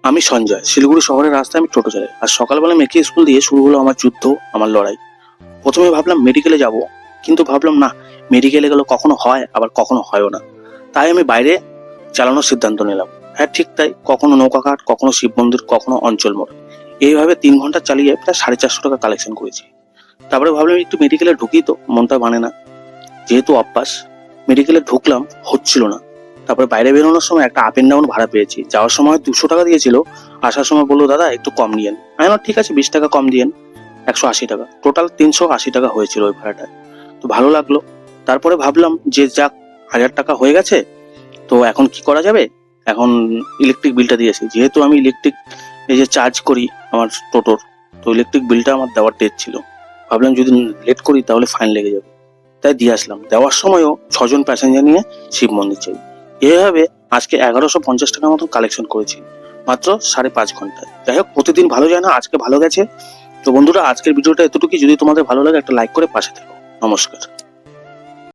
আমি সঞ্জয়, শিলিগুড়ি শহরের রাস্তায় আমি টোটো চালাই। আর সকালবেলা মেয়েকে স্কুল দিয়ে শুরু হলো আমার যুদ্ধ, আমার লড়াই। প্রথমে ভাবলাম মেডিকেলে যাব, কিন্তু ভাবলাম না, মেডিকেলে গেলে কখনো হয় আবার কখনো হয়ও না। তাই আমি বাইরে চালানোর সিদ্ধান্ত নিলাম। হ্যাঁ ঠিক তাই, কখনো নৌকাঘাট, কখনো শিব মন্দির, কখনো অঞ্চল মোড়। এইভাবে 3 ঘন্টা চালিয়ে প্রায় 450 টাকা কালেকশন করেছি। তারপরে ভাবলাম একটু মেডিকেলে ঢুকি, তো মনটা মানে না, যেহেতু অভ্যাস। মেডিকেলে ঢুকলাম, হচ্ছিল না। তারপরে বাইরে বেরোনোর সময় একটা আপ এন্ড ডাউন ভাড়া পেয়েছি। যাওয়ার সময় 200 টাকা দিয়েছিল, আসার সময় বললো দাদা একটু কম নিয়েন। আমি বললাম ঠিক আছে, 20 টাকা কম দিয়েন। 180 টাকা, টোটাল 380 টাকা হয়েছিল ওই ভাড়াটায়। তো ভালো লাগলো। তারপরে ভাবলাম যে যাক, 1000 টাকা হয়ে গেছে, তো এখন কি করা যাবে। এখন ইলেকট্রিক বিলটা দিয়েছি, যেহেতু আমি ইলেকট্রিক এই যে চার্জ করি আমার টোটোর, তো ইলেকট্রিক বিলটা আমার দেওয়ার ডেট ছিল। ভাবলাম যদি লেট করি তাহলে ফাইন লেগে যাবে, তাই দিয়ে আসলাম। দেওয়ার সময়ও 6 জন প্যাসেঞ্জার নিয়ে শিব মন্দির চাই। এভাবে আজকে 1150 টাকার মতন কালেকশন করেছি, মাত্র 5.5 ঘন্টায়। যাই হোক, প্রতিদিন ভালো যায় না, আজকে ভালো গেছে। তো বন্ধুরা, আজকের ভিডিওটা এতটুকুই। যদি তোমাদের ভালো লাগে একটা লাইক করে পাশে থেকো। নমস্কার।